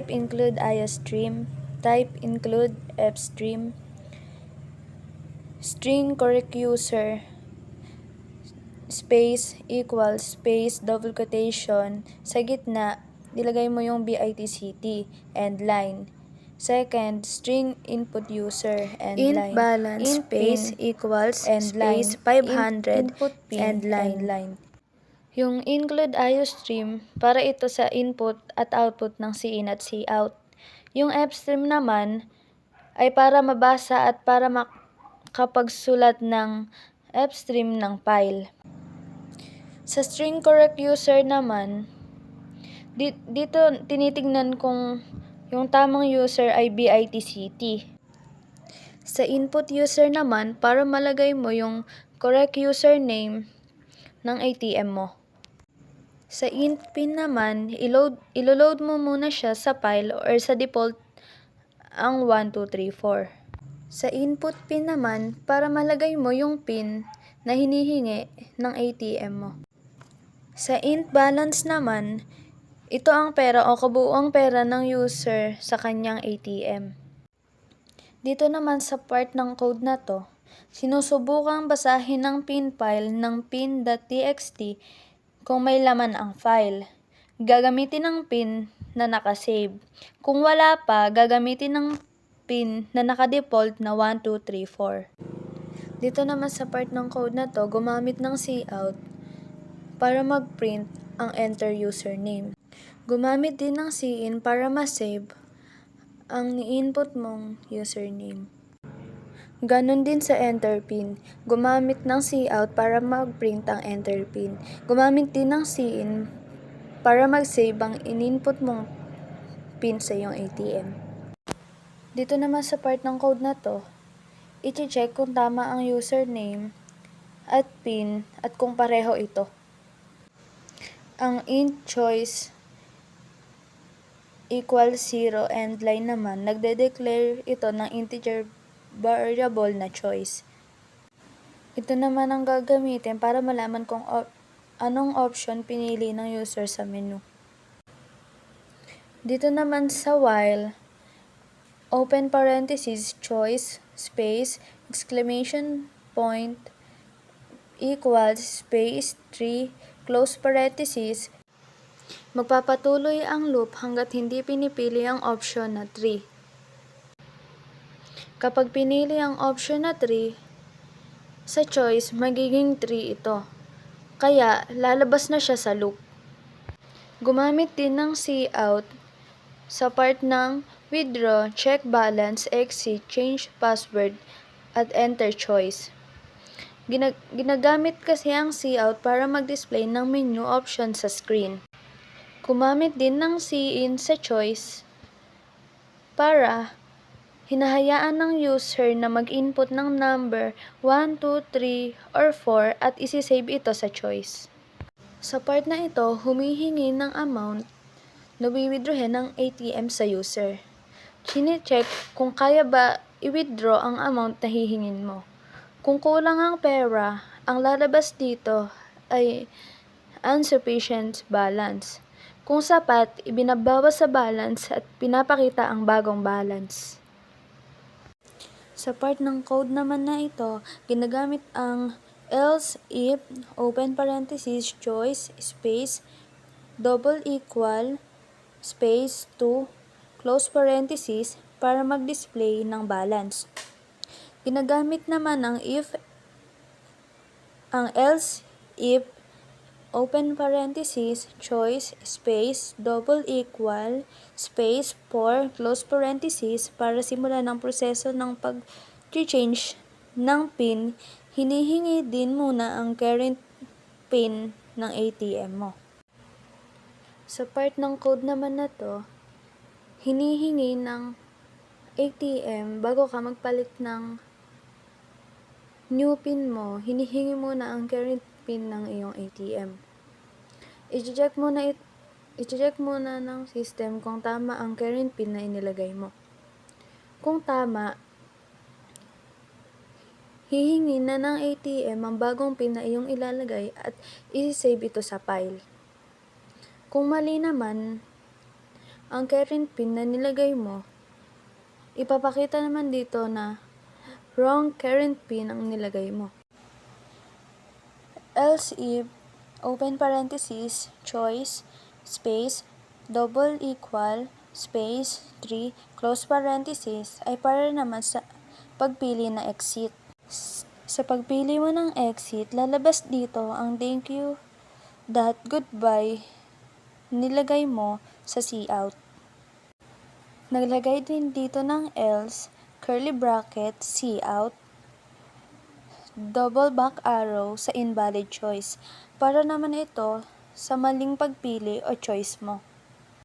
type include IOStream, type include fstream, string correct user, space equals space double quotation, sa gitna ilagay mo yung bitct and line. Second, string input user and line. Balance space equals and space line. 500 input pin and line. Yung include IOStream para ito sa input at output ng cin at cout. Yung fstream naman ay para mabasa at para makapagsulat ng fstream ng file. Sa string correct user naman, dito tinitingnan kung yung tamang user ay bitct. Sa input user naman, para malagay mo yung correct username ng ATM mo. Sa int pin naman, ilo-load mo muna siya sa file or sa default ang 1, 2, 3, 4. Sa input pin naman, para malagay mo yung pin na hinihingi ng ATM mo. Sa int balance naman, ito ang pera o kabuuang pera ng user sa kanyang ATM. Dito naman sa part ng code na to, sinusubukang basahin ng pin file ng pin.txt kung may laman ang file. Gagamitin ng pin na nakasave. Kung wala pa, gagamitin ng pin na nakadefault na 1, 2, 3, 4. Dito naman sa part ng code na to, gumamit ng cout para mag-print ang enter username. Gumamit din ng cin para ma-save ang ni-input mong username. Ganon din sa enter pin. Gumamit ng cout para mag-print ang enter pin. Gumamit din ng cin para mag-save ang in-input mong pin sa iyong ATM. Dito naman sa part ng code na to, i-check kung tama ang username at pin at kung pareho ito. Ang int choice equals 0 and line naman, nagde-declare ito ng integer variable na choice. Ito naman ang gagamitin para malaman kung anong option pinili ng user sa menu. Dito naman sa while, open parenthesis, choice, space, exclamation point, equals, space, 3, close parenthesis, magpapatuloy ang loop hanggat hindi pinipili ang option na 3. Kapag pinili ang option na 3, sa choice, magiging 3 ito. Kaya, lalabas na siya sa loop. Gumamit din ng cout sa part ng withdraw, check balance, exit, change password, at enter choice. Ginagamit kasi ang cout para mag-display ng menu option sa screen. Gumamit din ng cin sa choice para hinahayaan ng user na mag-input ng number 1, 2, 3, or 4 at isi-save ito sa choice. Sa part na ito, humihingi ng amount na withdrawin ng ATM sa user. Chine-check kung kaya ba i-withdraw ang amount na hihingin mo. Kung kulang ang pera, ang lalabas dito ay insufficient balance. Kung sapat, ibinabawas sa balance at pinapakita ang bagong balance. Sa part ng code naman na ito, ginagamit ang else if, open parenthesis, choice, space, double equal, space 2, close parenthesis, para mag-display ng balance. Ginagamit naman ang else if, open parenthesis, choice, space, double equal, space 4, close parenthesis, para simulan ang proseso ng pag-change ng PIN. Hinihingi din muna ang current PIN ng ATM mo. Sa part ng code naman na to, hinihingi ng ATM bago ka magpalit ng new PIN mo, hinihingi muna ang current PIN ng iyong ATM. I-check muna ng system kung tama ang current PIN na inilagay mo. Kung tama, hihingi na ng ATM ang bagong PIN na iyong ilalagay at i-save ito sa file. Kung mali naman, ang current PIN na nilagay mo, ipapakita naman dito na wrong current PIN ang nilagay mo. Else if, open parenthesis, choice, space, double equal, space, 3, close parenthesis, ay para naman sa pagpili na exit. Sa pagpili mo ng exit, lalabas dito ang thank you, goodbye, nilagay mo sa cout. Naglagay din dito ng else, curly bracket, cout, double back arrow sa invalid choice. Para naman ito sa maling pagpili o choice mo.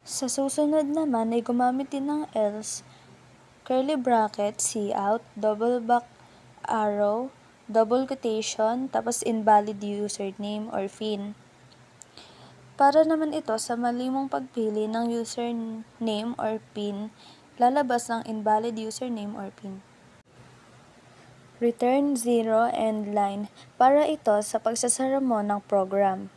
Sa susunod naman ay gumamit din ng else, curly bracket, cout, double back arrow, double quotation, tapos invalid username or PIN. Para naman ito sa mali mong pagpili ng username or PIN, lalabas ang invalid username or PIN. Return 0 end line. Para ito sa pagsasara mo ng program.